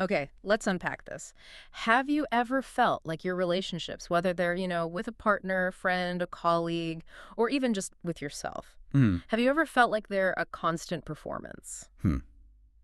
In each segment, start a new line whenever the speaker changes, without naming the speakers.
Okay, let's unpack this. Have you ever felt like your relationships, whether they're, with a partner, friend, a colleague, or even just with yourself,
Hmm.
have you ever felt like they're a constant performance?
Hmm.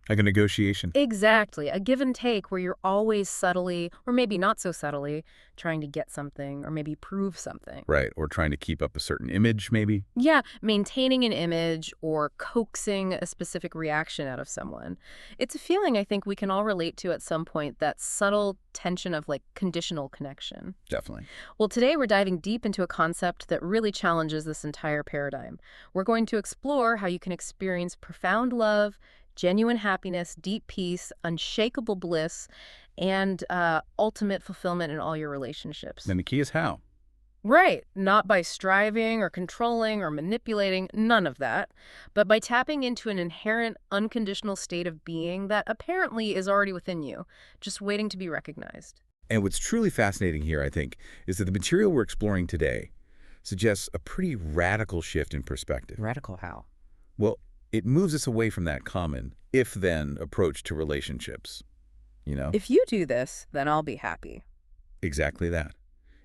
Like a negotiation.
Exactly. A give and take where you're always subtly, or maybe not so subtly, trying to get something or maybe prove something.
Right. Or trying to keep up a certain image, maybe.
Yeah, maintaining an image or coaxing a specific reaction out of someone. It's a feeling I think we can all relate to at some point, that subtle tension of like conditional connection.
Definitely.
Well, today we're diving deep into a concept that really challenges this entire paradigm. We're going to explore how you can experience profound love, genuine happiness, deep peace, unshakable bliss, and ultimate fulfillment in all your relationships.
Then the key is how.
Right. Not by striving or controlling or manipulating, none of that, but by tapping into an inherent, unconditional state of being that apparently is already within you, just waiting to be recognized.
And what's truly fascinating here, I think, is that the material we're exploring today suggests a pretty radical shift in perspective.
Radical how?
Well, it moves us away from that common if-then approach to relationships. You know?
If you do this, then I'll be happy.
Exactly that.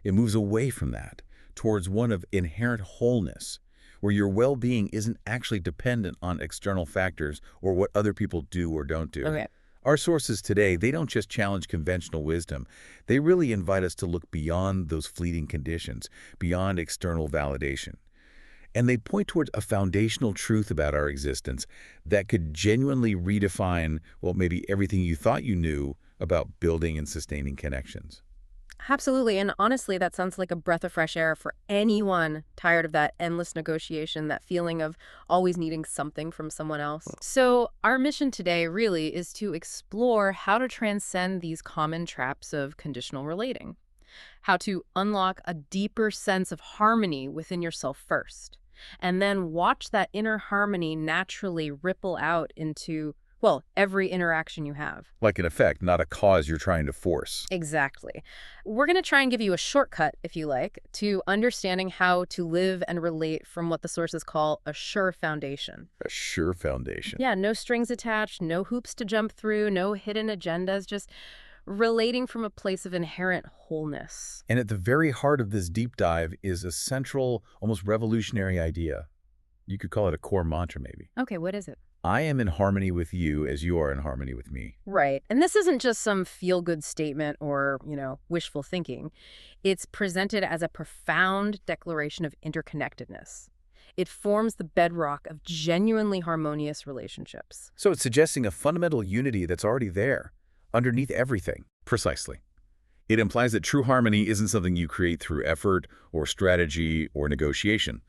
It moves away from that towards one of inherent wholeness, where your well-being isn't actually dependent on external factors or what other people do or don't do.
Okay.
Our sources today, they don't just challenge conventional wisdom. They really invite us to look beyond those fleeting conditions, beyond external validation. And they point towards a foundational truth about our existence that could genuinely redefine, well, maybe everything you thought you knew about building and sustaining connections.
Absolutely. And honestly, that sounds like a breath of fresh air for anyone tired of that endless negotiation, that feeling of always needing something from someone else. So, our mission today really is to explore how to transcend these common traps of conditional relating, how to unlock a deeper sense of harmony within yourself first, and then watch that inner harmony naturally ripple out into, well, every interaction you have.
Like an effect, not a cause you're trying to force.
Exactly. We're going to try and give you a shortcut, if you like, to understanding how to live and relate from what the sources call a sure foundation.
A sure foundation.
Yeah, no strings attached, no hoops to jump through, no hidden agendas, just relating from a place of inherent wholeness.
And at the very heart of this deep dive is a central, almost revolutionary idea. You could call it a core mantra, maybe.
Okay, what is it?
I am in harmony with you as you are in harmony with me.
Right. And this isn't just some feel-good statement or, wishful thinking. It's presented as a profound declaration of interconnectedness. It forms the bedrock of genuinely harmonious relationships.
So it's suggesting a fundamental unity that's already there, underneath everything. Precisely. It implies that true harmony isn't something you create through effort or strategy or negotiation,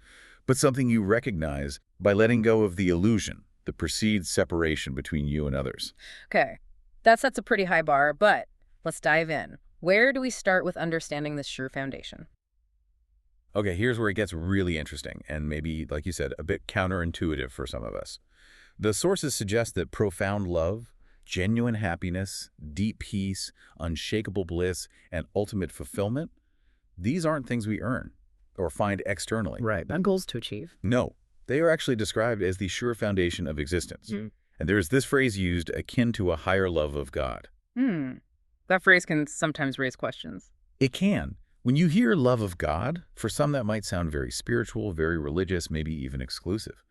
but something you recognize by letting go of the illusion, the perceived separation between you and others.
Okay, that sets a pretty high bar, but let's dive in. Where do we start with understanding this sure foundation?
Okay, here's where it gets really interesting and maybe, like you said, a bit counterintuitive for some of us. The sources suggest that profound love, genuine happiness, deep peace, unshakable bliss, and ultimate fulfillment, these aren't things we earn or find externally.
Right, not goals to achieve.
No, they are actually described as the sure foundation of existence. And there is this phrase used akin to a higher love of God.
That phrase can sometimes raise questions.
It can. When you hear love of God, for some that might sound very spiritual, very religious, maybe even exclusive.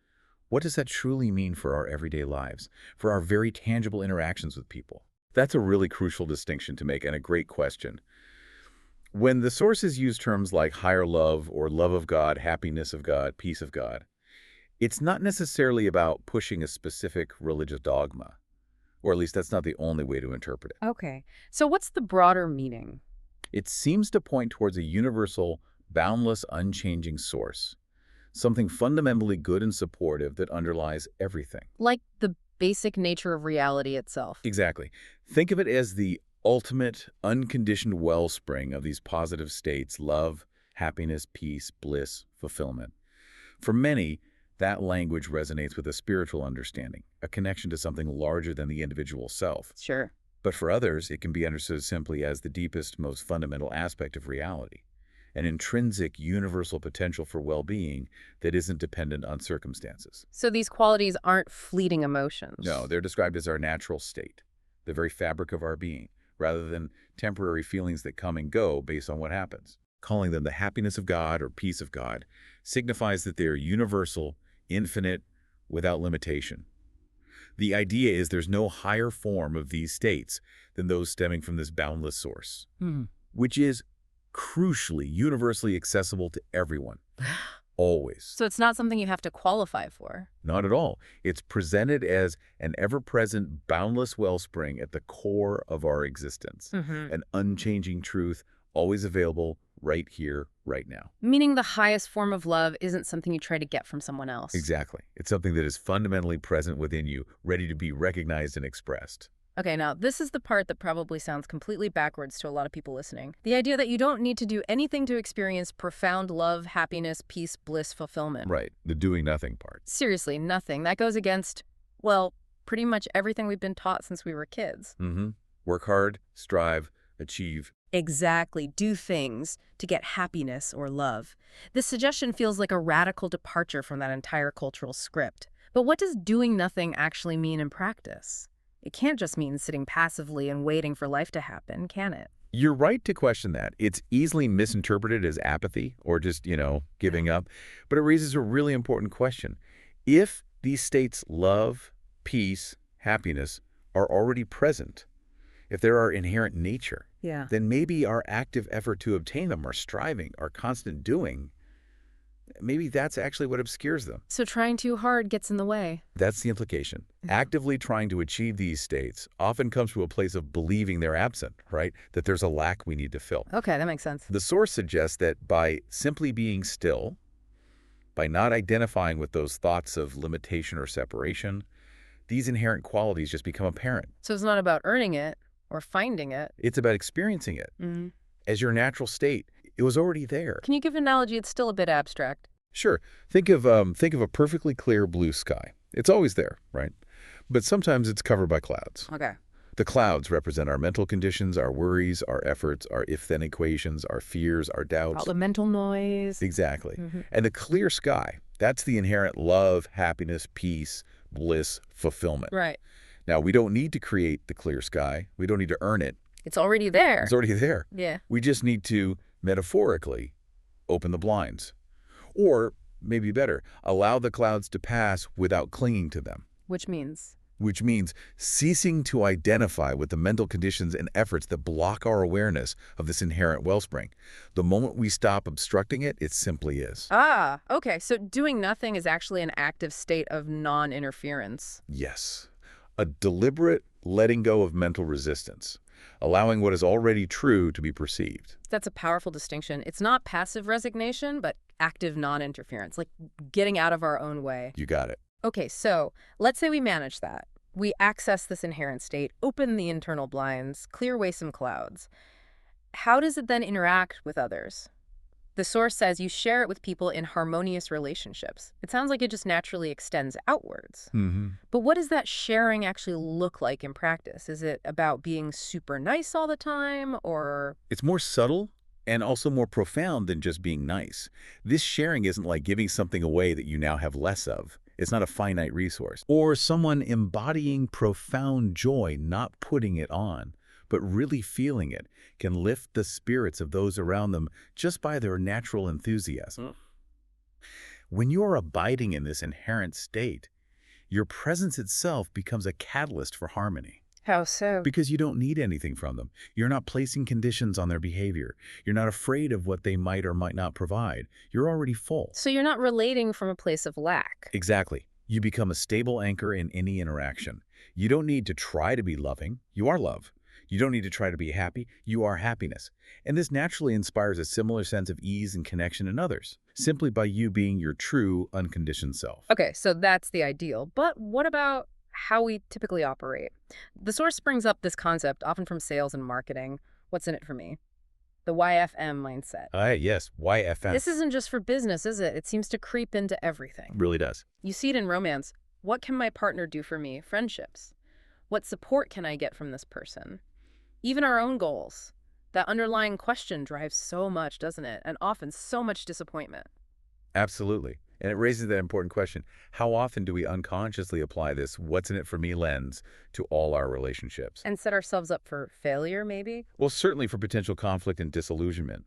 What does that truly mean for our everyday lives, for our very tangible interactions with people? That's a really crucial distinction to make and a great question. When the sources use terms like higher love or love of God, happiness of God, peace of God, it's not necessarily about pushing a specific religious dogma, or at least that's not the only way to interpret it.
Okay, so what's the broader meaning?
It seems to point towards a universal, boundless, unchanging source, something fundamentally good and supportive that underlies everything.
Like the basic nature of reality itself.
Exactly. Think of it as the ultimate, unconditioned wellspring of these positive states: love, happiness, peace, bliss, fulfillment. For many, that language resonates with a spiritual understanding, a connection to something larger than the individual self.
Sure.
But for others, it can be understood simply as the deepest, most fundamental aspect of reality, an intrinsic, universal potential for well-being that isn't dependent on circumstances.
So these qualities aren't fleeting emotions.
No, they're described as our natural state, the very fabric of our being, rather than temporary feelings that come and go based on what happens. Calling them the happiness of God or peace of God signifies that they are universal, infinite, without limitation. The idea is there's no higher form of these states than those stemming from this boundless source, which is crucially universally accessible to everyone, always.
So it's not something you have to qualify for.
Not at all. It's presented as an ever-present, boundless wellspring at the core of our existence, an unchanging truth, always available right here, right now.
Meaning the highest form of love isn't something you try to get from someone else.
Exactly. It's something that is fundamentally present within you, ready to be recognized and expressed.
Okay, now this is the part that probably sounds completely backwards to a lot of people listening. The idea that you don't need to do anything to experience profound love, happiness, peace, bliss, fulfillment.
Right, the doing nothing part.
Seriously, nothing. That goes against, well, pretty much everything we've been taught since we were kids.
Work hard, strive, achieve.
Exactly. Do things to get happiness or love. This suggestion feels like a radical departure from that entire cultural script. But what does doing nothing actually mean in practice? It can't just mean sitting passively and waiting for life to happen, can it?
You're right to question that. It's easily misinterpreted as apathy or just, giving up. But it raises a really important question. If these states, love, peace, happiness, are already present, if they're our inherent nature, then maybe our active effort to obtain them, our striving, our constant doing, maybe that's actually what obscures them.
So trying too hard gets in the way.
That's the implication. Actively trying to achieve these states often comes from a place of believing they're absent, right? That there's a lack we need to fill.
Okay, that makes sense.
The source suggests that by simply being still, by not identifying with those thoughts of limitation or separation, these inherent qualities just become apparent.
So it's not about earning it or finding it.
It's about experiencing it as your natural state. It was already there.
Can you give an analogy? It's still a bit abstract.
Sure. Think of a perfectly clear blue sky. It's always there, right? But sometimes it's covered by clouds.
Okay.
The clouds represent our mental conditions, our worries, our efforts, our if-then equations, our fears, our doubts.
All the mental noise.
Exactly. And the clear sky, that's the inherent love, happiness, peace, bliss, fulfillment.
Right.
Now, we don't need to create the clear sky. We don't need to earn it.
It's already there.
It's already there.
Yeah.
We just need to, metaphorically, open the blinds. Or, maybe better, allow the clouds to pass without clinging to them.
Which means?
Which means ceasing to identify with the mental conditions and efforts that block our awareness of this inherent wellspring. The moment we stop obstructing it, it simply is.
Ah, okay. So doing nothing is actually an active state of non-interference.
Yes. A deliberate letting go of mental resistance, allowing what is already true to be perceived.
That's a powerful distinction. It's not passive resignation, but active non-interference, like getting out of our own way.
You got it.
Okay, so let's say we manage that. We access this inherent state, open the internal blinds, clear away some clouds. How does it then interact with others? The source says you share it with people in harmonious relationships. It sounds like it just naturally extends outwards. But what does that sharing actually look like in practice? Is it about being super nice all the time, or?
It's more subtle and also more profound than just being nice. This sharing isn't like giving something away that you now have less of. It's not a finite resource. Or someone embodying profound joy, not putting it on, but really feeling it, can lift the spirits of those around them just by their natural enthusiasm. When you're abiding in this inherent state, your presence itself becomes a catalyst for harmony.
How so?
Because you don't need anything from them. You're not placing conditions on their behavior. You're not afraid of what they might or might not provide. You're already full.
So you're not relating from a place of lack.
Exactly. You become a stable anchor in any interaction. You don't need to try to be loving. You are love. You don't need to try to be happy. You are happiness. And this naturally inspires a similar sense of ease and connection in others, simply by you being your true, unconditioned self.
Okay, so that's the ideal. But what about how we typically operate? The source brings up this concept, often from sales and marketing. What's in it for me? The YFM mindset.
Yes, YFM.
This isn't just for business, is it? It seems to creep into everything.
Really does.
You see it in romance. What can my partner do for me? Friendships. What support can I get from this person? Even our own goals. That underlying question drives so much, doesn't it? And often so much disappointment.
Absolutely. And it raises that important question. How often do we unconsciously apply this what's in it for me lens to all our relationships?
And set ourselves up for failure, maybe?
Well, certainly for potential conflict and disillusionment.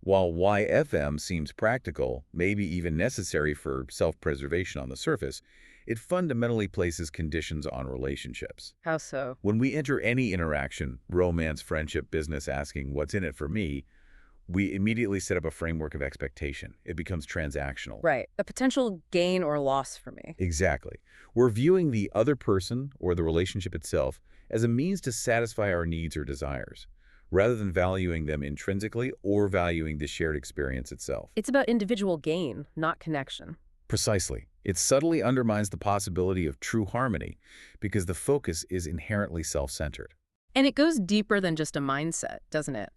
While YFM seems practical, maybe even necessary for self-preservation on the surface, it fundamentally places conditions on relationships.
How so?
When we enter any interaction, romance, friendship, business, asking what's in it for me, we immediately set up a framework of expectation. It becomes transactional.
Right. A potential gain or loss for me.
Exactly. We're viewing the other person or the relationship itself as a means to satisfy our needs or desires, rather than valuing them intrinsically or valuing the shared experience itself.
It's about individual gain, not connection.
Precisely. It subtly undermines the possibility of true harmony because the focus is inherently self-centered.
And it goes deeper than just a mindset, doesn't it?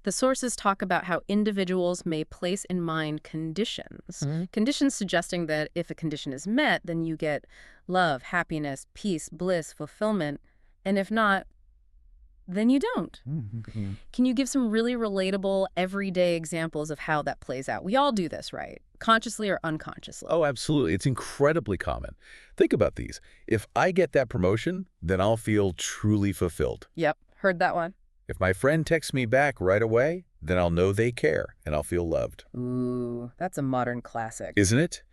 The sources talk about how individuals may place in mind conditions. Conditions suggesting that if a condition is met, then you get love, happiness, peace, bliss, fulfillment. And if not, then you don't. Can you give some really relatable, everyday examples of how that plays out? We all do this, right? Consciously or unconsciously.
Oh, absolutely. It's incredibly common. Think about these. If I get that promotion, then I'll feel truly fulfilled.
Yep, heard that one.
If my friend texts me back right away, then I'll know they care and I'll feel loved.
Ooh, that's a modern classic.
Isn't it?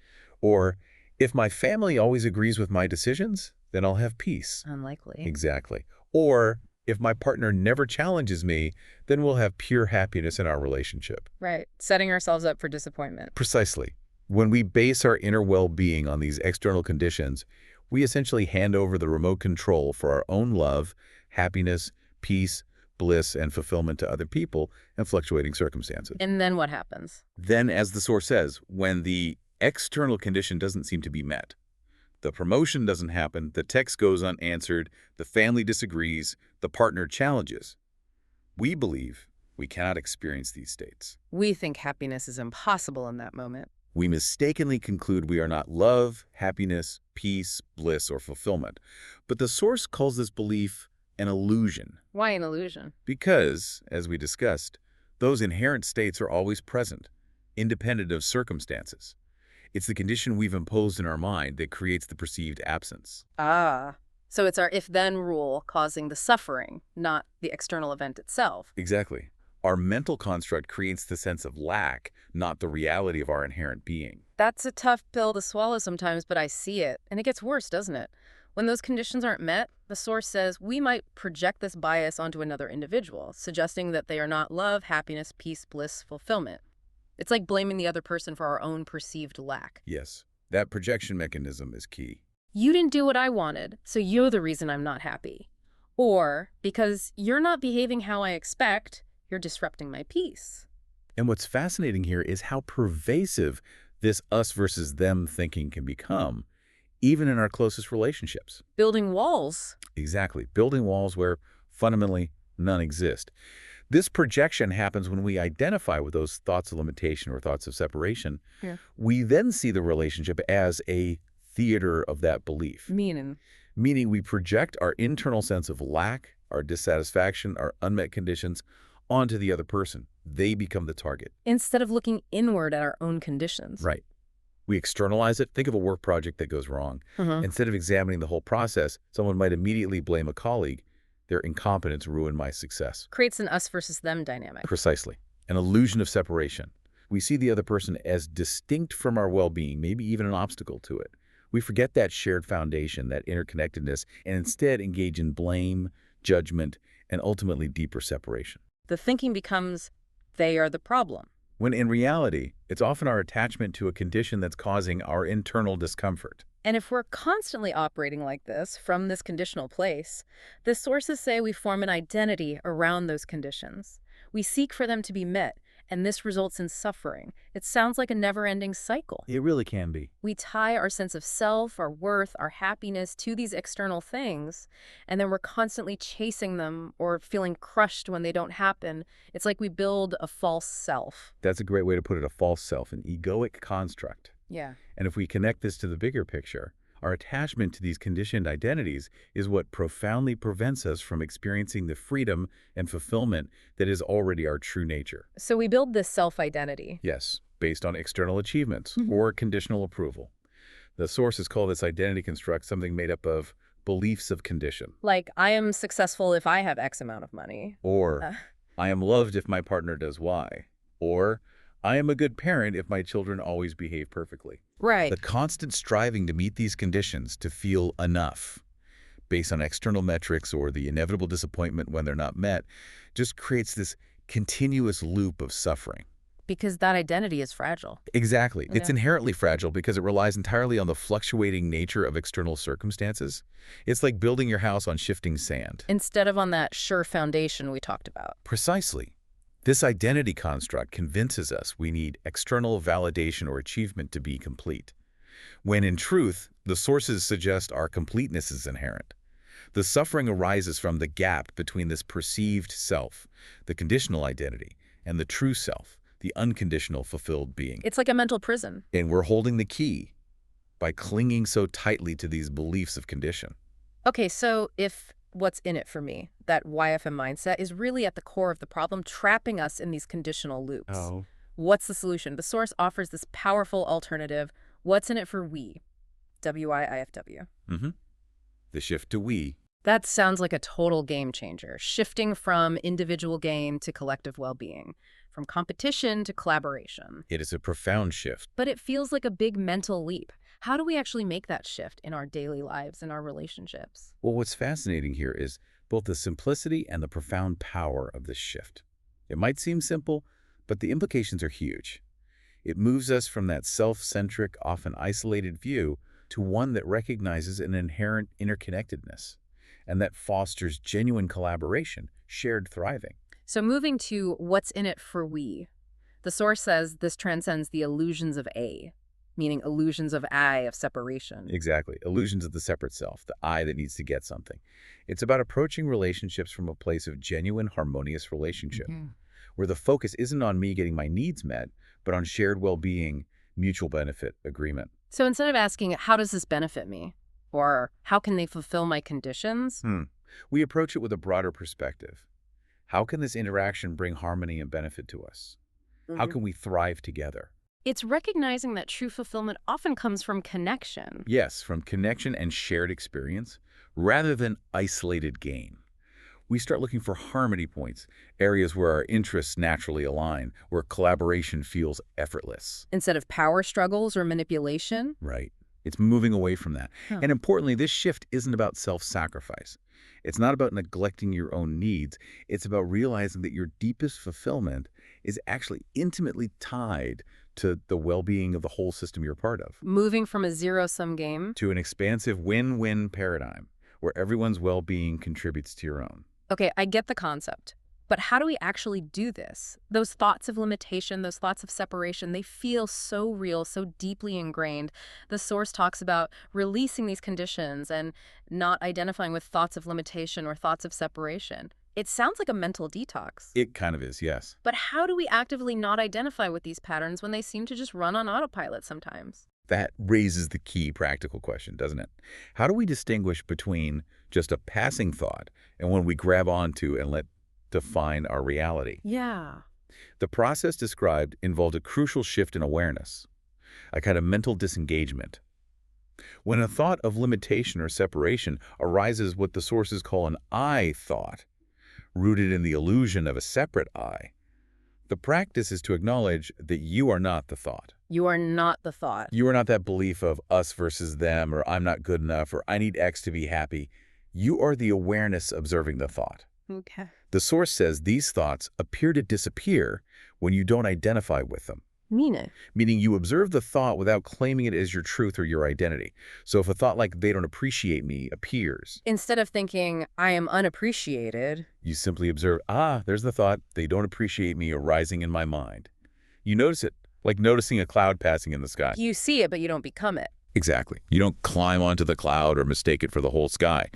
Or, if my family always agrees with my decisions, then I'll have peace.
Unlikely.
Exactly. Or, if my partner never challenges me, then we'll have pure happiness in our relationship.
Right, setting ourselves up for disappointment.
Precisely. When we base our inner well-being on these external conditions, we essentially hand over the remote control for our own love, happiness, peace, bliss, and fulfillment to other people and fluctuating circumstances.
And then what happens?
Then, as the source says, when the external condition doesn't seem to be met, the promotion doesn't happen, the text goes unanswered, the family disagrees, the partner challenges, we believe we cannot experience these states.
We think happiness is impossible in that moment.
We mistakenly conclude we are not love, happiness, peace, bliss, or fulfillment. But the source calls this belief an illusion.
Why an illusion?
Because, as we discussed, those inherent states are always present, independent of circumstances. It's the condition we've imposed in our mind that creates the perceived absence.
Ah, so it's our if-then rule causing the suffering, not the external event itself.
Exactly. Our mental construct creates the sense of lack, not the reality of our inherent being.
That's a tough pill to swallow sometimes, but I see it. And it gets worse, doesn't it? When those conditions aren't met, the source says we might project this bias onto another individual, suggesting that they are not love, happiness, peace, bliss, fulfillment. It's like blaming the other person for our own perceived lack.
Yes, that projection mechanism is key.
You didn't do what I wanted, so you're the reason I'm not happy. Or, because you're not behaving how I expect, you're disrupting my peace.
And what's fascinating here is how pervasive this us versus them thinking can become, even in our closest relationships.
Building walls.
Exactly. Building walls where fundamentally none exist. This projection happens when we identify with those thoughts of limitation or thoughts of separation.
Yeah.
We then see the relationship as a theater of that belief.
Meaning
We project our internal sense of lack, our dissatisfaction, our unmet conditions onto the other person. They become the target.
instead of looking inward at our own conditions.
Right. We externalize it. Think of a work project that goes wrong. Instead of examining the whole process, someone might immediately blame a colleague. Their incompetence ruined my success.
Creates an us versus them dynamic.
Precisely. An illusion of separation. We see the other person as distinct from our well-being, maybe even an obstacle to it. We forget that shared foundation, that interconnectedness, and instead engage in blame, judgment, and ultimately deeper separation.
The thinking becomes, they are the problem.
When in reality, it's often our attachment to a condition that's causing our internal discomfort.
And if we're constantly operating like this, from this conditional place, the sources say we form an identity around those conditions. We seek for them to be met, and this results in suffering. It sounds like a never-ending cycle.
It really can be.
We tie our sense of self, our worth, our happiness to these external things, and then we're constantly chasing them or feeling crushed when they don't happen. It's like we build a false self.
That's a great way to put it, a false self, an egoic construct.
Yeah.
And if we connect this to the bigger picture, our attachment to these conditioned identities is what profoundly prevents us from experiencing the freedom and fulfillment that is already our true nature.
So we build this self-identity.
Yes. based on external achievements or conditional approval. The sources call this identity construct something made up of beliefs of condition.
Like, I am successful if I have X amount of money.
Or,
Uh,
I am loved if my partner does Y. Or, I am a good parent if my children always behave perfectly.
right.
The constant striving to meet these conditions, to feel enough, based on external metrics or the inevitable disappointment when they're not met, just creates this continuous loop of suffering.
Because that identity is fragile.
Exactly. It's
Yeah.
inherently fragile because it relies entirely on the fluctuating nature of external circumstances. It's like building your house on shifting sand.
Instead of on that sure foundation we talked about.
Precisely. This identity construct convinces us we need external validation or achievement to be complete, when in truth, the sources suggest our completeness is inherent. The suffering arises from the gap between this perceived self, the conditional identity, and the true self, the unconditional fulfilled being.
It's like a mental prison.
And we're holding the key by clinging so tightly to these beliefs of condition.
Okay, so if what's in it for me, that YFM mindset, is really at the core of the problem, trapping us in these conditional loops. What's the solution? The source offers this powerful alternative. What's in it for we? WIIFW.
The shift to we.
That sounds like a total game changer, shifting from individual gain to collective well-being, from competition to collaboration.
It is a profound shift.
But it feels like a big mental leap. How do we actually make that shift in our daily lives and our relationships?
Well, what's fascinating here is both the simplicity and the profound power of this shift. It might seem simple, but the implications are huge. It moves us from that self-centric, often isolated view to one that recognizes an inherent interconnectedness and that fosters genuine collaboration, shared thriving.
So moving to what's in it for we, the source says this transcends the illusions of A, meaning illusions of I, of separation.
Exactly. Illusions of the separate self, the I that needs to get something. It's about approaching relationships from a place of genuine, harmonious relationship, where the focus isn't on me getting my needs met, but on shared well-being, mutual benefit agreement.
So instead of asking, how does this benefit me? Or how can they fulfill my conditions?
We approach it with a broader perspective. How can this interaction bring harmony and benefit to us? How can we thrive together?
It's recognizing that true fulfillment often comes from connection.
Yes, from connection and shared experience, rather than isolated gain. We start looking for harmony points, areas where our interests naturally align, where collaboration feels effortless.
Instead of power struggles or manipulation.
Right. It's moving away from that. And importantly, this shift isn't about self-sacrifice. It's not about neglecting your own needs. It's about realizing that your deepest fulfillment is actually intimately tied to the well-being of the whole system you're part of.
Moving from a zero-sum game
To an expansive win-win paradigm where everyone's well-being contributes to your own.
Okay, I get the concept. But how do we actually do this? Those thoughts of limitation, those thoughts of separation, they feel so real, so deeply ingrained. The source talks about releasing these conditions and not identifying with thoughts of limitation or thoughts of separation. It sounds like a mental detox.
It kind of is, yes.
But how do we actively not identify with these patterns when they seem to just run on autopilot sometimes?
That raises the key practical question, doesn't it? How do we distinguish between just a passing thought and one we grab onto and let define our reality?
Yeah.
The process described involved a crucial shift in awareness, a kind of mental disengagement. When a thought of limitation or separation arises what the sources call an I thought, rooted in the illusion of a separate I, the practice is to acknowledge that you are not the thought.
You are not the thought.
You are not that belief of us versus them, or I'm not good enough, or I need X to be happy. You are the awareness observing the thought.
Okay.
The source says these thoughts appear to disappear when you don't identify with them. Meaning you observe the thought without claiming it as your truth or your identity. So if a thought like they don't appreciate me appears,
Instead of thinking, I am unappreciated,
you simply observe, there's the thought, they don't appreciate me arising in my mind. You notice it, like noticing a cloud passing in the sky.
you see it, but you don't become it.
Exactly. You don't climb onto the cloud or mistake it for the whole sky.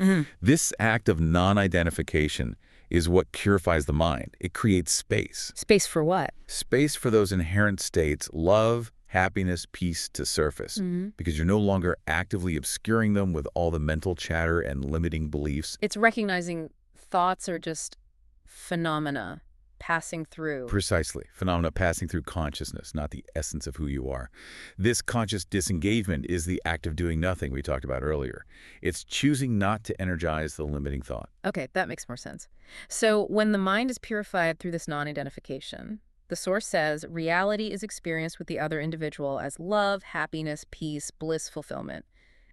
This act of non-identification is what purifies the mind. It creates space.
Space for what?
Space for those inherent states, love, happiness, peace, to surface. Because you're no longer actively obscuring them with all the mental chatter and limiting beliefs.
It's recognizing thoughts are just phenomena, passing through.
Precisely. Phenomena passing through consciousness, not the essence of who you are. This conscious disengagement is the act of doing nothing we talked about earlier. It's choosing not to energize the limiting thought.
Okay, that makes more sense. So when the mind is purified through this non-identification, the source says reality is experienced with the other individual as love, happiness, peace, bliss, fulfillment.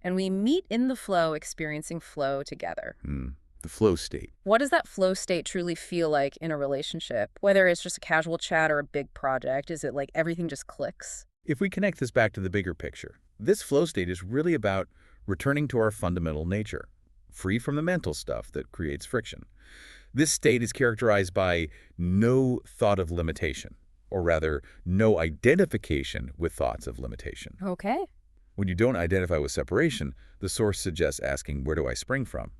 And we meet in the flow, experiencing flow together.
The flow state.
What does that flow state truly feel like in a relationship? Whether it's just a casual chat or a big project, is it like everything just clicks?
If we connect this back to the bigger picture, this flow state is really about returning to our fundamental nature, free from the mental stuff that creates friction. This state is characterized by no thought of limitation, or rather, no identification with thoughts of limitation.
Okay.
When you don't identify with separation, the source suggests asking, where do I spring from?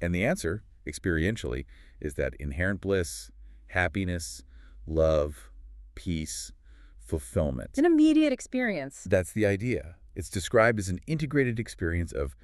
And the answer, experientially, is that inherent bliss, happiness, love, peace, fulfillment.
It's an immediate experience.
That's the idea. It's described as an integrated experience of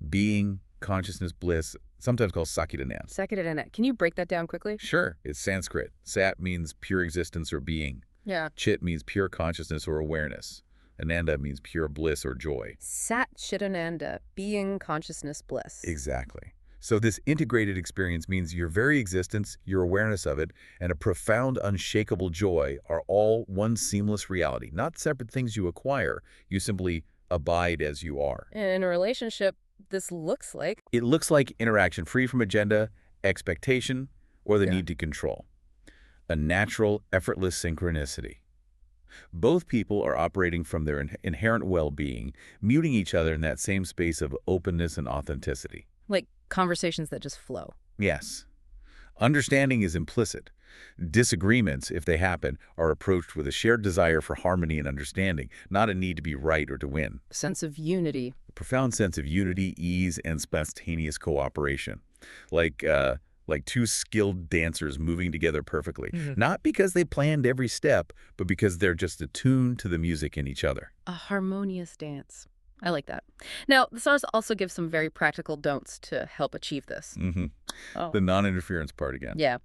being, consciousness, bliss, sometimes called Sakidanand.
Sakidanand. Can you break that down quickly?
Sure. It's Sanskrit. Sat means pure existence or being.
Yeah.
Chit means pure consciousness or awareness. Ananda means pure bliss or joy.
Sat Chidananda, being, consciousness, bliss.
Exactly. So this integrated experience means your very existence, your awareness of it, and a profound, unshakable joy are all one seamless reality, not separate things you acquire. You simply abide as you are.
And in a relationship, this looks like...
It looks like interaction free from agenda, expectation, or the need to control. A natural, effortless synchronicity. Both people are operating from their inherent well-being, muting each other in that same space of openness and authenticity.
Like conversations that just flow.
Yes. Understanding is implicit. Disagreements, if they happen, are approached with a shared desire for harmony and understanding, not a need to be right or to win.
Sense of unity.
A profound sense of unity, ease, and spontaneous cooperation. Like two skilled dancers moving together perfectly. Not because they planned every step, but because they're just attuned to the music in each other.
A harmonious dance. I like that. Now, the source also gives some very practical don'ts to help achieve this.
The non-interference part again.
Yeah.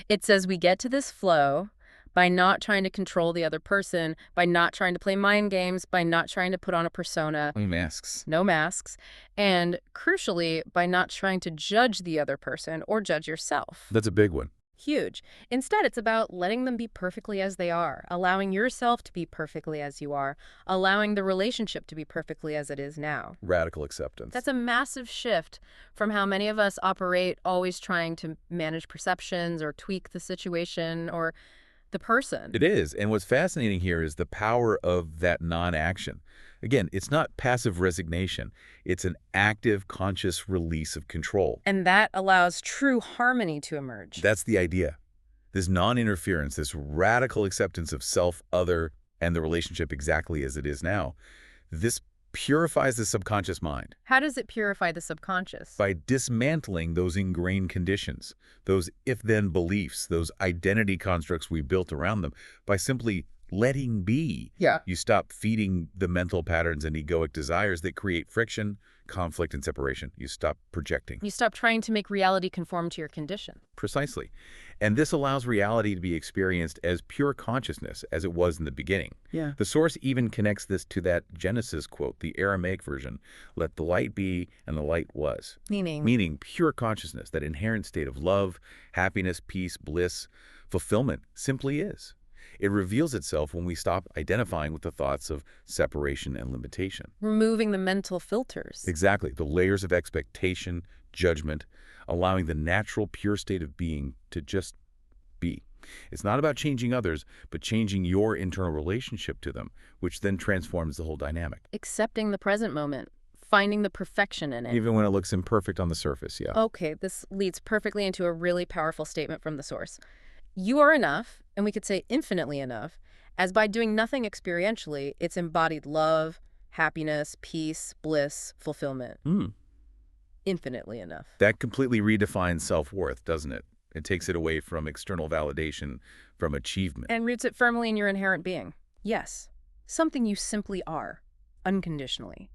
It says we get to this flow by not trying to control the other person, by not trying to play mind games, by not trying to put on a persona.
No masks.
No masks. And crucially, by not trying to judge the other person or judge yourself.
That's a big one.
Huge. Instead, it's about letting them be perfectly as they are, allowing yourself to be perfectly as you are, allowing the relationship to be perfectly as it is now.
Radical acceptance.
That's a massive shift from how many of us operate, always trying to manage perceptions or tweak the situation or the person.
It is. And what's fascinating here is the power of that non-action. Again, it's not passive resignation. It's an active, conscious release of control.
And that allows true harmony to emerge.
That's the idea. This non-interference, this radical acceptance of self, other, and the relationship exactly as it is now, this purifies the subconscious mind.
How does it purify the subconscious?
By dismantling those ingrained conditions, those if-then beliefs, those identity constructs we built around them, by simply letting be.
Yeah.
You stop feeding the mental patterns and egoic desires that create friction, conflict, and separation. You stop projecting.
You stop trying to make reality conform to your condition.
Precisely. And this allows reality to be experienced as pure consciousness as it was in the beginning.
Yeah.
The source even connects this to that Genesis quote, the Aramaic version, let the light be, and the light was. Meaning pure consciousness, that inherent state of love, happiness, peace, bliss, fulfillment simply is. It reveals itself when we stop identifying with the thoughts of separation and limitation.
Removing the mental filters.
Exactly. The layers of expectation, judgment, allowing the natural, pure state of being to just be. It's not about changing others, but changing your internal relationship to them, which then transforms the whole dynamic.
Accepting the present moment. Finding the perfection in it.
Even when it looks imperfect on the surface, yeah.
Okay, this leads perfectly into a really powerful statement from the source. You are enough, and we could say infinitely enough, as by doing nothing experientially, it's embodied love, happiness, peace, bliss, fulfillment. Infinitely enough.
That completely redefines self-worth, doesn't it? It takes it away from external validation, from achievement.
And roots it firmly in your inherent being. Yes, something you simply are, unconditionally.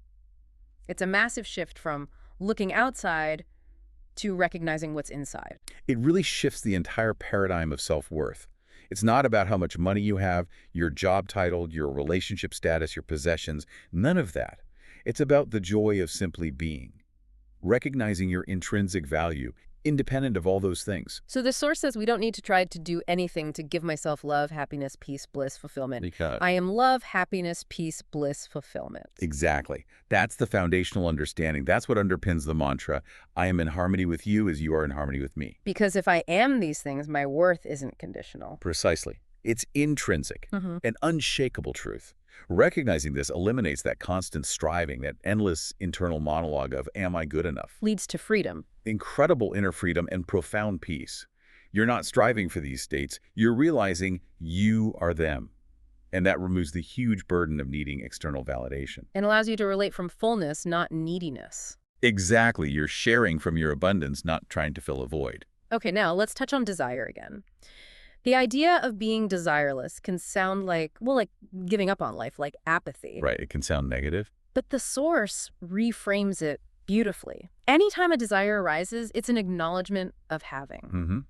It's a massive shift from looking outside to recognizing what's inside.
It really shifts the entire paradigm of self-worth. It's not about how much money you have, your job title, your relationship status, your possessions. None of that. It's about the joy of simply being, recognizing your intrinsic value, independent of all those things.
So the source says we don't need to try to do anything to give myself love, happiness, peace, bliss, fulfillment.
Because
I am love, happiness, peace, bliss, fulfillment.
exactly. That's the foundational understanding. That's what underpins the mantra, I am in harmony with you as you are in harmony with me.
Because if I am these things, my worth isn't conditional.
Precisely. It's intrinsic, an unshakable truth. Recognizing this eliminates that constant striving, that endless internal monologue of, am I good enough?
Leads to freedom.
Incredible inner freedom and profound peace. You're not striving for these states. You're realizing you are them. And that removes the huge burden of needing external validation.
And allows you to relate from fullness, not neediness.
Exactly. You're sharing from your abundance, not trying to fill a void.
Okay, now let's touch on desire again. The idea of being desireless can sound like, well, like giving up on life, like apathy.
Right. It can sound negative.
But the source reframes it beautifully. Anytime a desire arises, it's an acknowledgement of having.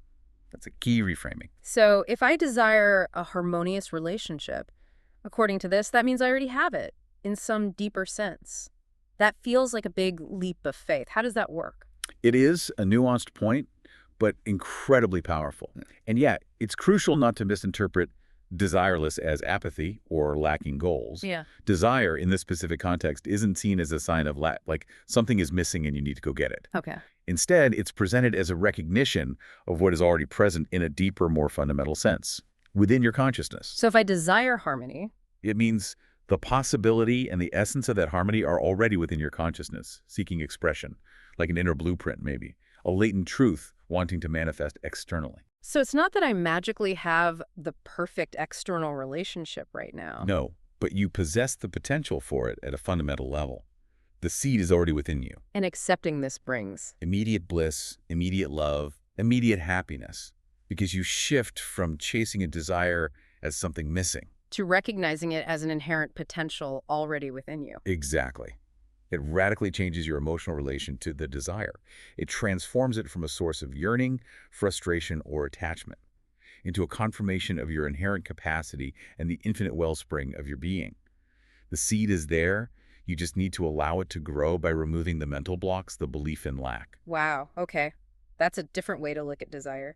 That's a key reframing.
So if I desire a harmonious relationship, according to this, that means I already have it in some deeper sense. That feels like a big leap of faith. How does that work?
It is a nuanced point, but incredibly powerful. And yet, it's crucial not to misinterpret desireless as apathy or lacking goals.
Yeah.
Desire, in this specific context, isn't seen as a sign of like something is missing and you need to go get it.
Okay.
Instead, it's presented as a recognition of what is already present in a deeper, more fundamental sense within your consciousness.
So if I desire harmony,
It means the possibility and the essence of that harmony are already within your consciousness, seeking expression, like an inner blueprint maybe, a latent truth wanting to manifest externally.
so it's not that I magically have the perfect external relationship right now.
No, but you possess the potential for it at a fundamental level. The seed is already within you.
And accepting this brings.
Immediate bliss, immediate love, immediate happiness, because you shift from chasing a desire as something missing.
To recognizing it as an inherent potential already within you.
Exactly. It radically changes your emotional relation to the desire. It transforms it from a source of yearning, frustration, or attachment into a confirmation of your inherent capacity and the infinite wellspring of your being. The seed is there. You just need to allow it to grow by removing the mental blocks, the belief in lack.
Wow, okay. That's a different way to look at desire.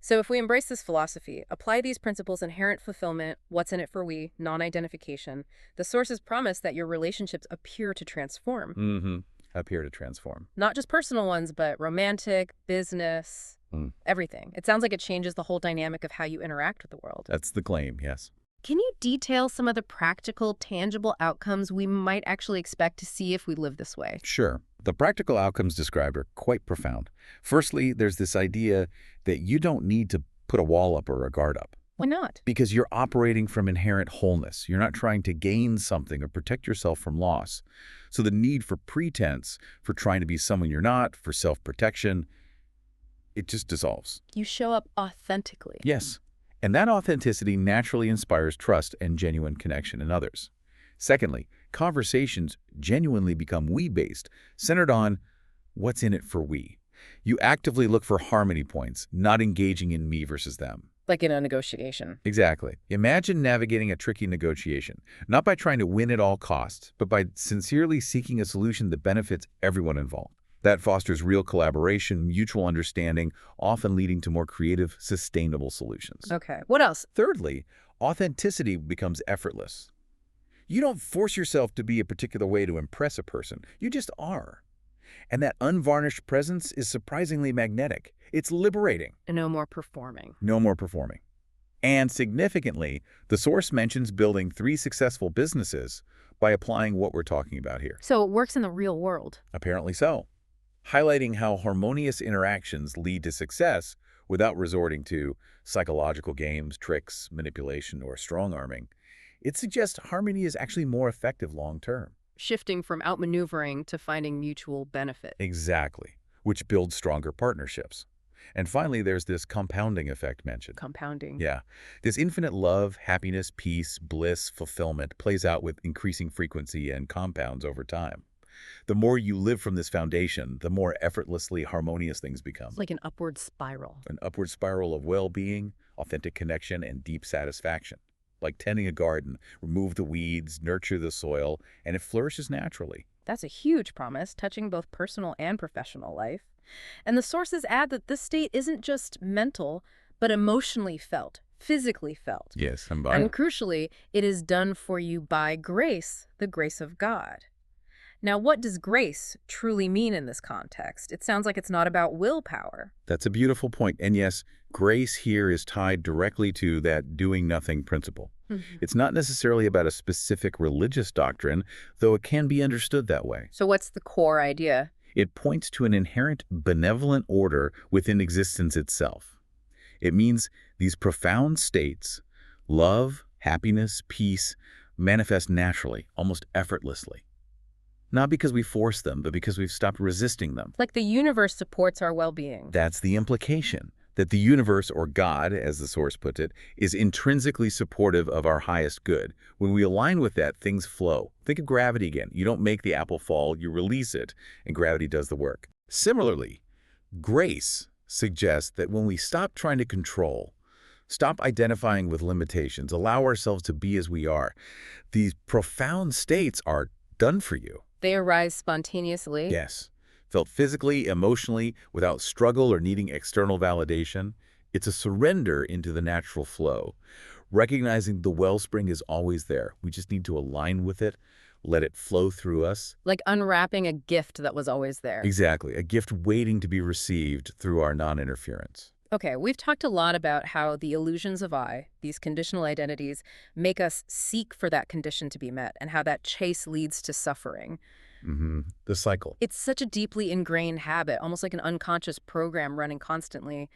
So if we embrace this philosophy, apply these principles: inherent fulfillment, what's in it for we, non-identification, the sources promise that your relationships appear to transform.
Appear to transform.
Not just personal ones, but romantic, business, everything. It sounds like it changes the whole dynamic of how you interact with the world.
That's the claim, yes.
Can you detail some of the practical, tangible outcomes we might actually expect to see if we live this way?
Sure. The practical outcomes described are quite profound. Firstly, there's this idea that you don't need to put a wall up or a guard up.
Why not?
Because you're operating from inherent wholeness. You're not trying to gain something or protect yourself from loss. So the need for pretense, for trying to be someone you're not, for self-protection, it just dissolves.
You show up authentically.
Yes. And that authenticity naturally inspires trust and genuine connection in others. Secondly, conversations genuinely become we-based, centered on what's in it for we. You actively look for harmony points, not engaging in me versus them.
Like in a negotiation.
Exactly. Imagine navigating a tricky negotiation, not by trying to win at all costs, but by sincerely seeking a solution that benefits everyone involved. That fosters real collaboration, mutual understanding, often leading to more creative, sustainable solutions.
Okay. What else?
Thirdly, authenticity becomes effortless. You don't force yourself to be a particular way to impress a person. You just are. And that unvarnished presence is surprisingly magnetic. It's liberating.
No more performing.
No more performing. And significantly, the source mentions building 3 successful businesses by applying what we're talking about here.
So it works in the real world.
Apparently so. Highlighting how harmonious interactions lead to success without resorting to psychological games, tricks, manipulation, or strong-arming. It suggests harmony is actually more effective long-term.
Shifting from outmaneuvering to finding mutual benefit.
Exactly, which builds stronger partnerships. And finally, there's this compounding effect mentioned.
Compounding.
Yeah. This infinite love, happiness, peace, bliss, fulfillment plays out with increasing frequency and compounds over time. The more you live from this foundation, the more effortlessly harmonious things become.
It's like an upward spiral.
An upward spiral of well-being, authentic connection, and deep satisfaction. Like tending a garden, remove the weeds, nurture the soil, and it flourishes naturally.
That's a huge promise, touching both personal and professional life. And the sources add that this state isn't just mental, but emotionally felt, physically felt.
Yes,
And crucially, it is done for you by grace, the grace of God. Now, what does grace truly mean in this context? It sounds like it's not about willpower.
That's a beautiful point. And yes, grace here is tied directly to that doing nothing principle.
Mhm.
It's not necessarily about a specific religious doctrine, though it can be understood that way.
So what's the core idea?
It points to an inherent benevolent order within existence itself. It means these profound states, love, happiness, peace, manifest naturally, almost effortlessly. Not because we force them, but because we've stopped resisting them.
Like the universe supports our well-being.
That's the implication, that the universe, or God, as the source puts it, is intrinsically supportive of our highest good. When we align with that, things flow. Think of gravity again. You don't make the apple fall, you release it, and gravity does the work. Similarly, grace suggests that when we stop trying to control, stop identifying with limitations, allow ourselves to be as we are, these profound states are done for you.
They arise spontaneously.
Yes. Felt physically, emotionally, without struggle or needing external validation. It's a surrender into the natural flow. Recognizing the wellspring is always there. We just need to align with it, let it flow through us.
Like unwrapping a gift that was always there.
Exactly. A gift waiting to be received through our non-interference.
Okay, we've talked a lot about how the illusions of I, these conditional identities, make us seek for that condition to be met, and how that chase leads to suffering.
The cycle.
It's such a deeply ingrained habit, almost like an unconscious program running constantly.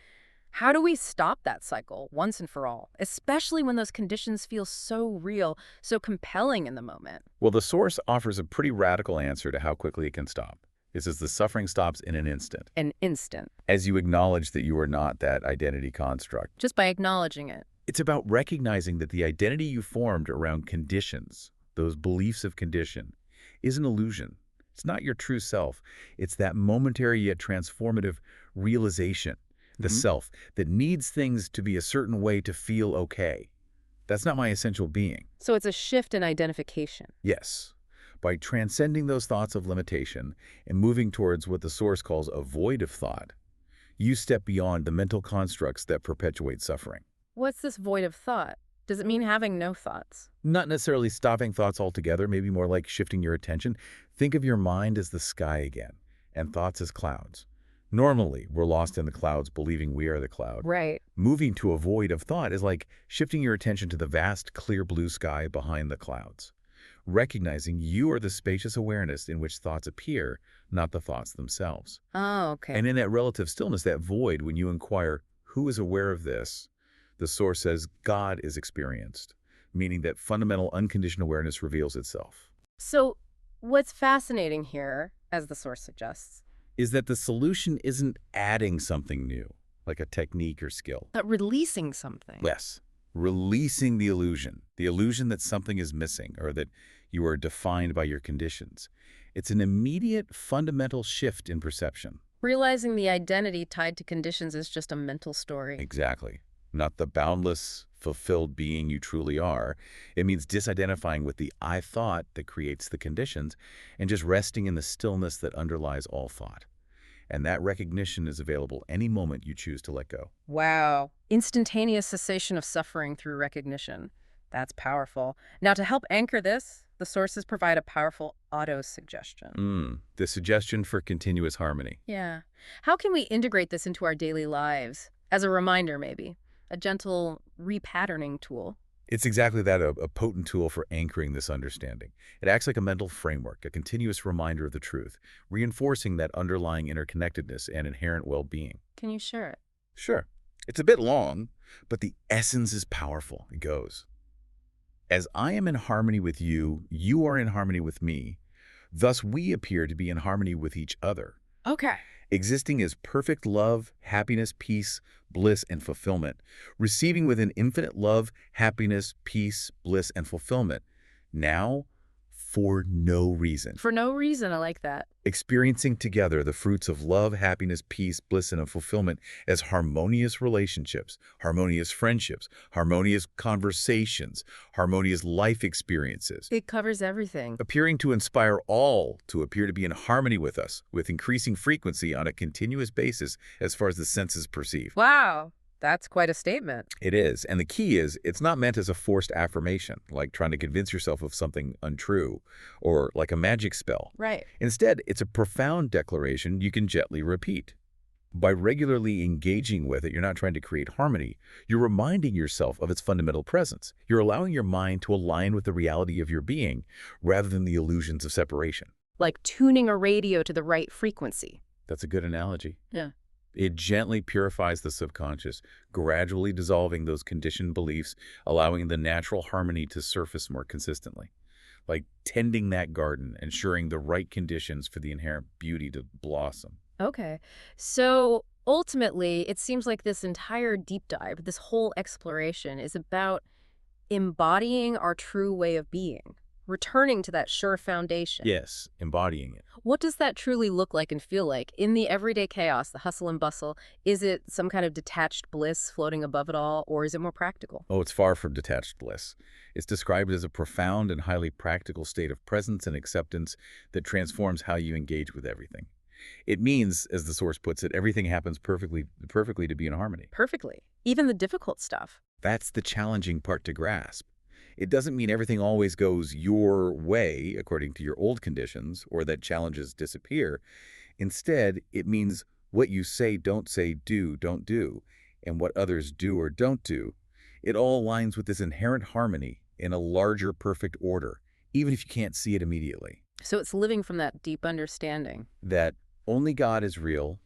How do we stop that cycle once and for all, especially when those conditions feel so real, so compelling in the moment?
Well, the source offers a pretty radical answer to how quickly it can stop. It says the suffering stops in an instant,
An instant,
as you acknowledge that you are not that identity construct.
just by acknowledging it.
It's about recognizing that the identity you formed around conditions, those beliefs of condition, is an illusion. It's not your true self. It's that momentary yet transformative realization, the self, that needs things to be a certain way to feel okay. That's not my essential being.
So it's a shift in identification.
Yes. By transcending those thoughts of limitation and moving towards what the source calls a void of thought, you step beyond the mental constructs that perpetuate suffering.
What's this void of thought? Does it mean having no thoughts?
Not necessarily stopping thoughts altogether, maybe more like shifting your attention. Think of your mind as the sky again, and thoughts as clouds. Normally, we're lost in the clouds believing we are the cloud.
Right.
Moving to a void of thought is like shifting your attention to the vast, clear blue sky behind the clouds. Recognizing you are the spacious awareness in which thoughts appear, not the thoughts themselves.
Oh, okay.
And in that relative stillness, that void, when you inquire, who is aware of this? The source says God is experienced, meaning that fundamental unconditioned awareness reveals itself.
So what's fascinating here, as the source suggests,
Is that the solution isn't adding something new, like a technique or skill.
but releasing something.
Yes, releasing the illusion that something is missing or that you are defined by your conditions. It's an immediate, fundamental shift in perception.
Realizing the identity tied to conditions is just a mental story.
Exactly. Not the boundless, fulfilled being you truly are. It means disidentifying with the I thought that creates the conditions and just resting in the stillness that underlies all thought. And that recognition is available any moment you choose to let go.
Wow. Instantaneous cessation of suffering through recognition. That's powerful. Now, to help anchor this, the sources provide a powerful auto-suggestion.
The suggestion for continuous harmony.
Yeah. How can we integrate this into our daily lives? As a reminder, maybe. A gentle repatterning tool.
It's exactly that, a potent tool for anchoring this understanding. It acts like a mental framework, a continuous reminder of the truth, reinforcing that underlying interconnectedness and inherent well-being.
Can you share it?
Sure. It's a bit long, but the essence is powerful. It goes, as I am in harmony with you, you are in harmony with me. Thus we appear to be in harmony with each other.
Okay.
Existing as perfect love, happiness, peace, bliss, and fulfillment. Receiving with an infinite love, happiness, peace, bliss, and fulfillment. Now, for no reason.
For no reason, I like that.
Experiencing together the fruits of love, happiness, peace, bliss, and fulfillment as harmonious relationships, harmonious friendships, harmonious conversations, harmonious life experiences.
It covers everything.
Appearing to inspire all to appear to be in harmony with us, with increasing frequency on a continuous basis as far as the senses perceive.
Wow, that's quite a statement.
It is, and the key is, it's not meant as a forced affirmation, like trying to convince yourself of something untrue, or like a magic spell.
Right.
Instead, it's a profound declaration you can gently repeat. By regularly engaging with it, you're not trying to create harmony. You're reminding yourself of its fundamental presence. You're allowing your mind to align with the reality of your being, rather than the illusions of separation.
Like tuning a radio to the right frequency.
That's a good analogy.
Yeah.
It gently purifies the subconscious, gradually dissolving those conditioned beliefs, allowing the natural harmony to surface more consistently. Like tending that garden, ensuring the right conditions for the inherent beauty to blossom.
Okay. So ultimately, it seems like this entire deep dive, this whole exploration is about embodying our true way of being, returning to that sure foundation.
Yes, embodying it.
What does that truly look like and feel like in the everyday chaos, the hustle and bustle? Is it some kind of detached bliss floating above it all, or is it more practical?
Oh, it's far from detached bliss. It's described as a profound and highly practical state of presence and acceptance that transforms how you engage with everything. It means, as the source puts it, everything happens perfectly to be in harmony.
Perfectly. Even the difficult stuff.
That's the challenging part to grasp. It doesn't mean everything always goes your way according to your old conditions or that challenges disappear. Instead, it means what you say, don't do, and what others do or don't do. It all aligns with this inherent harmony in a larger perfect order, even if you can't see it immediately.
So it's living from that deep understanding.
That only God is real,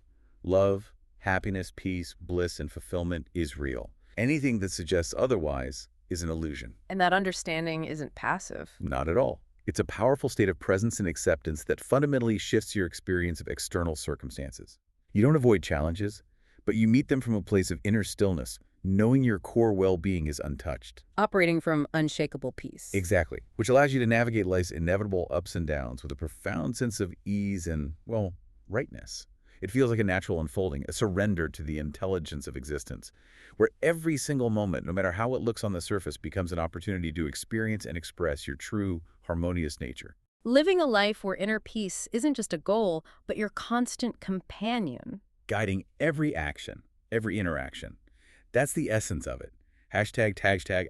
love, happiness, peace, bliss, and fulfillment is real. Anything that suggests otherwise is an illusion.
And that understanding isn't passive.
Not at all. It's a powerful state of presence and acceptance that fundamentally shifts your experience of external circumstances. You don't avoid challenges, but you meet them from a place of inner stillness, knowing your core well-being is untouched.
Operating from unshakable peace.
Exactly, which allows you to navigate life's inevitable ups and downs with a profound sense of ease and, well, rightness. It feels like a natural unfolding, a surrender to the intelligence of existence, where every single moment, no matter how it looks on the surface, becomes an opportunity to experience and express your true, harmonious nature.
Living a life where inner peace isn't just a goal, but your constant companion.
Guiding every action, every interaction. That's the essence of it. Hashtag,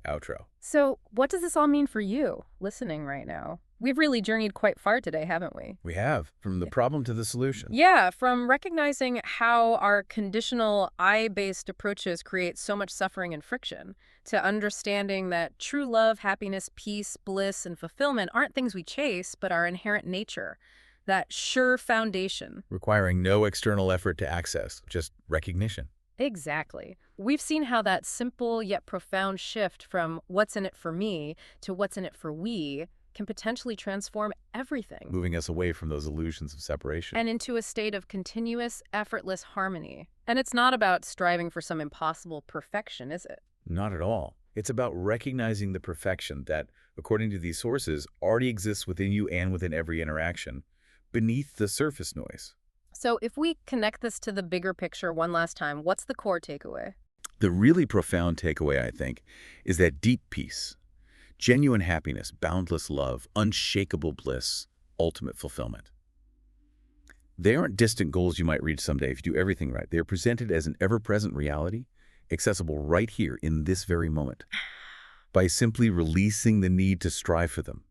outro.
So what does this all mean for you, listening right now? We've really journeyed quite far today, haven't we?
We have, from the problem to the solution.
Yeah, from recognizing how our conditional I-based approaches create so much suffering and friction, to understanding that true love, happiness, peace, bliss, and fulfillment aren't things we chase, but our inherent nature, that sure foundation.
Requiring no external effort to access, just recognition.
Exactly. We've seen how that simple yet profound shift from what's in it for me to what's in it for we can potentially transform everything.
Moving us away from those illusions of separation.
And into a state of continuous, effortless harmony. And it's not about striving for some impossible perfection, is it?
Not at all. It's about recognizing the perfection that, according to these sources, already exists within you and within every interaction, beneath the surface noise.
So if we connect this to the bigger picture one last time, what's the core takeaway?
The really profound takeaway, I think, is that deep peace, genuine happiness, boundless love, unshakable bliss, ultimate fulfillment. They aren't distant goals you might reach someday if you do everything right. They are presented as an ever-present reality, accessible right here in this very moment. By simply releasing the need to strive for them,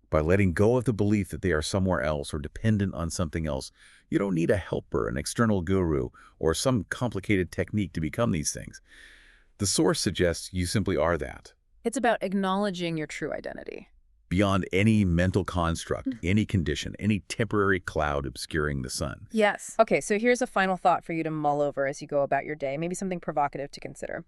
by letting go of the belief that they are somewhere else or dependent on something else. You don't need a helper, an external guru, or some complicated technique to become these things. The source suggests you simply are that.
It's about acknowledging your true identity.
Beyond any mental construct, any condition, any temporary cloud obscuring the sun.
Yes. Okay, so here's a final thought for you to mull over as you go about your day, maybe something provocative to consider.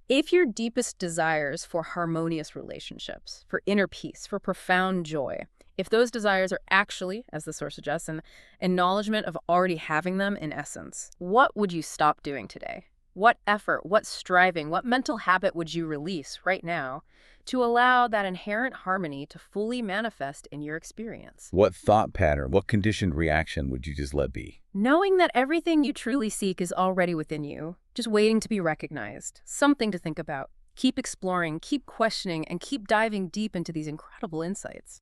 If your deepest desires for harmonious relationships, for inner peace, for profound joy, if those desires are actually, as the source suggests, an acknowledgement of already having them in essence, what would you stop doing today? What effort, what striving, what mental habit would you release right now to allow that inherent harmony to fully manifest in your experience?
What thought pattern, what conditioned reaction would you just let be?
Knowing that everything you truly seek is already within you, just waiting to be recognized. Something to think about. Keep exploring, keep questioning, and keep diving deep into these incredible insights.